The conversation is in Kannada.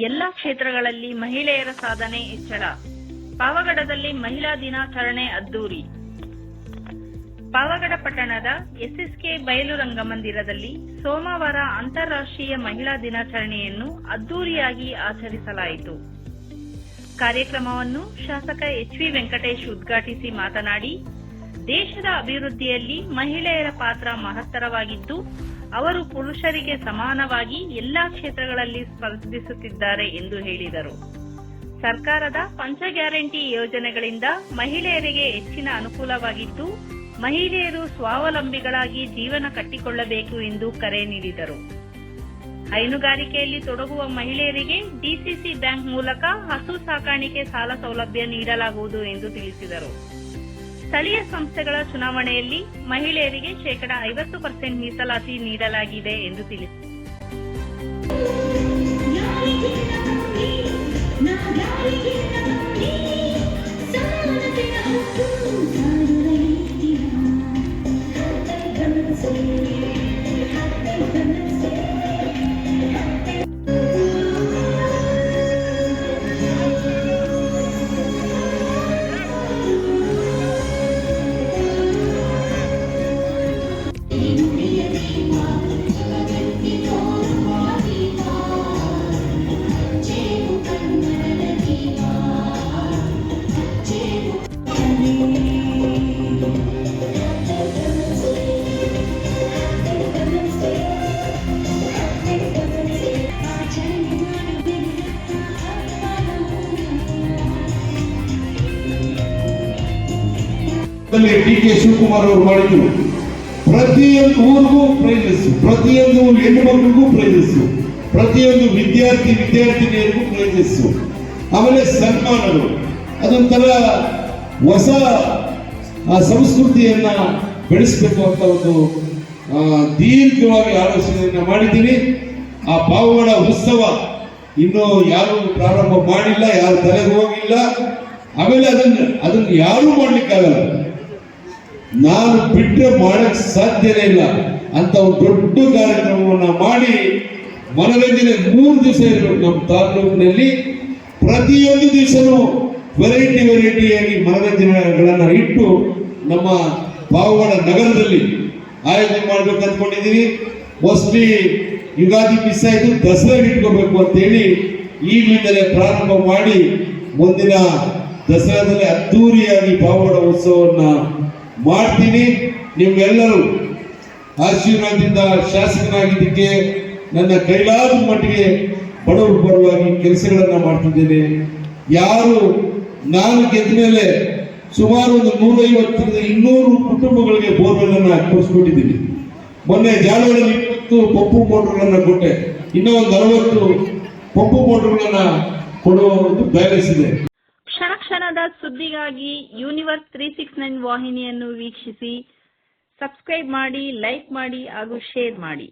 ಎಲ್ಲ ಕ್ಷೇತ್ರಗಳಲ್ಲಿ ಮಹಿಳೆಯರ ಸಾಧನೆ ಹೆಚ್ಚಳ. ಪಾವಗಡದಲ್ಲಿ ಮಹಿಳಾ ದಿನಾಚರಣೆ ಅದ್ದೂರಿ. ಪಾವಗಡ ಪಟ್ಟಣದ ಎಸ್ಎಸ್ಕೆ ಬಯಲು ರಂಗಮಂದಿರದಲ್ಲಿ ಸೋಮವಾರ ಅಂತಾರಾಷ್ಟ್ರೀಯ ಮಹಿಳಾ ದಿನಾಚರಣೆಯನ್ನು ಅದ್ದೂರಿಯಾಗಿ ಆಚರಿಸಲಾಯಿತು. ಕಾರ್ಯಕ್ರಮವನ್ನು ಶಾಸಕ ಎಚ್.ವಿ. ವೆಂಕಟೇಶ್ ಉದ್ಘಾಟಿಸಿ ಮಾತನಾಡಿ, ದೇಶದ ಅಭಿವೃದ್ಧಿಯಲ್ಲಿ ಮಹಿಳೆಯರ ಪಾತ್ರ ಮಹತ್ತರವಾಗಿದ್ದು, ಅವರು ಪುರುಷರಿಗೆ ಸಮಾನವಾಗಿ ಎಲ್ಲಾ ಕ್ಷೇತ್ರಗಳಲ್ಲಿ ಸ್ಪರ್ಧಿಸುತ್ತಿದ್ದಾರೆ ಎಂದು ಹೇಳಿದರು. ಸರ್ಕಾರದ ಪಂಚ ಗ್ಯಾರಂಟಿ ಯೋಜನೆಗಳಿಂದ ಮಹಿಳೆಯರಿಗೆ ಹೆಚ್ಚಿನ ಅನುಕೂಲವಾಗಿದ್ದು, ಮಹಿಳೆಯರು ಸ್ವಾವಲಂಬಿಗಳಾಗಿ ಜೀವನ ಕಟ್ಟಿಕೊಳ್ಳಬೇಕು ಎಂದು ಕರೆ ನೀಡಿದರು. ಹೈನುಗಾರಿಕೆಯಲ್ಲಿ ತೊಡಗುವ ಮಹಿಳೆಯರಿಗೆ ಡಿಸಿಸಿ ಬ್ಯಾಂಕ್ ಮೂಲಕ ಹಸು ಸಾಕಾಣಿಕೆ ಸಾಲ ಸೌಲಭ್ಯ ನೀಡಲಾಗುವುದು ಎಂದು ತಿಳಿಸಿದರು. ಸ್ಥಳೀಯ ಸಂಸ್ಥೆಗಳ ಚುನಾವಣೆಯಲ್ಲಿ ಮಹಿಳೆಯರಿಗೆ ಶೇಕಡಾ 50% ಮೀಸಲಾತಿ ನೀಡಲಾಗಿದೆ ಎಂದು ತಿಳಿಸಿದರು. ಡಿ.ಕೆ. ಶಿವಕುಮಾರ್ ಅವರು ಮಾಡಿದ್ರು. ಪ್ರತಿಯೊಂದು ಊರಿಗೂ ಪ್ರೈಸಸ್, ಪ್ರತಿಯೊಂದು ಹೆಣ್ಣು ಮಕ್ಕಳಿಗೂ ಪ್ರೈಸಸ್, ಪ್ರತಿಯೊಂದು ವಿದ್ಯಾರ್ಥಿನಿಯರಿಗೂ ಪ್ರೈಸಸ್, ಆಮೇಲೆ ಸನ್ಮಾನಗಳು. ಅದೊಂಥರ ಹೊಸ ಸಂಸ್ಕೃತಿಯನ್ನ ಬೆಳೆಸಬೇಕು ಅಂತ ಒಂದು ದೀರ್ಘವಾಗಿ ಆಲೋಚನೆಯನ್ನ ಮಾಡಿದ್ದೀವಿ. ಆ ಪಾವಗಡ ಉತ್ಸವ ಇನ್ನು ಯಾರು ಪ್ರಾರಂಭ ಮಾಡಿಲ್ಲ, ಯಾರು ತಲೆಗೆ ಹೋಗಿಲ್ಲ. ಆಮೇಲೆ ಅದನ್ನು ಯಾರು ಮಾಡ್ಲಿಕ್ಕಾಗಲ್ಲ, ನಾನು ಬಿಟ್ಟರೆ ಮಾಡಕ್ ಸಾಧ್ಯನೇ ಇಲ್ಲ ಅಂತ ಒಂದು ದೊಡ್ಡ ಕಾರ್ಯಕ್ರಮವನ್ನ ಮಾಡಿ ಮನರಂಜನೆ 3 ದಿವಸ ಇರಬೇಕು. ನಮ್ಮ ತಾಲೂಕಿನಲ್ಲಿ ಪ್ರತಿಯೊಂದು ದಿವಸನೂ ವೆರೈಟಿಯಾಗಿ ಮನರಂಜನೆಗಳನ್ನ ಇಟ್ಟು ನಮ್ಮ ಪಾವಗಡ ನಗರದಲ್ಲಿ ಆಯೋಜನೆ ಮಾಡ್ಬೇಕು ಅಂದ್ಕೊಂಡಿದ್ದೀವಿ. ಮೋಸ್ಟ್ಲಿ ಯುಗಾದಿ ಮಿಸ್ ಆಯ್ತು, ದಸರಾ ಇಟ್ಕೋಬೇಕು ಅಂತೇಳಿ ಈಗಲಿಂದಲೇ ಪ್ರಾರಂಭ ಮಾಡಿ ಮುಂದಿನ ದಸರಾದಲ್ಲಿ ಅದ್ದೂರಿಯಾಗಿ ಪಾವಗಡ ಉತ್ಸವವನ್ನ ಮಾಡ್ತೀನಿ. ನಿಮ್ಗೆಲ್ಲರೂ ಆಶೀರ್ವಾದದಿಂದ ಶಾಸಕನಾಗಿದ್ದಕ್ಕೆ ನನ್ನ ಕೈಲಾದ ಮಟ್ಟಿಗೆ ಬಡವರು ಪರವಾಗಿ ಕೆಲಸಗಳನ್ನ ಮಾಡ್ತಿದ್ದೇನೆ. ಯಾರು ನಾನು ಗೆದ್ದ ಮೇಲೆ ಸುಮಾರು ಒಂದು 150-200 ಕುಟುಂಬಗಳಿಗೆ ಬೋರ್ವೆಲ್ ಅನ್ನ ಕೊಡಿಸ್ಕೊಟ್ಟಿದ್ದೀನಿ. ಮೊನ್ನೆ ಜಾಲವಾಡಲ್ಲಿ 20 ಪಂಪು ಮೋಟರ್ಗಳನ್ನ ಕೊಟ್ಟೆ, ಇನ್ನೂ ಒಂದು 60 ಪಂಪು ಮೋಟರ್ಗಳನ್ನ ಕೊಡುವ ಒಂದು ಬ್ಯಾಲೆನ್ಸ್ ಇದೆ. ಕ್ಷಣದ ಸುದ್ದಿಗಾಗಿ ಯೂನಿವರ್ಸ್ 369 ವಾಹಿನಿಯನ್ನು ವೀಕ್ಷಿಸಿ, ಸಬ್ಸ್ಕ್ರೈಬ್ ಮಾಡಿ, ಲೈಕ್ ಮಾಡಿ ಹಾಗೂ ಶೇರ್ ಮಾಡಿ.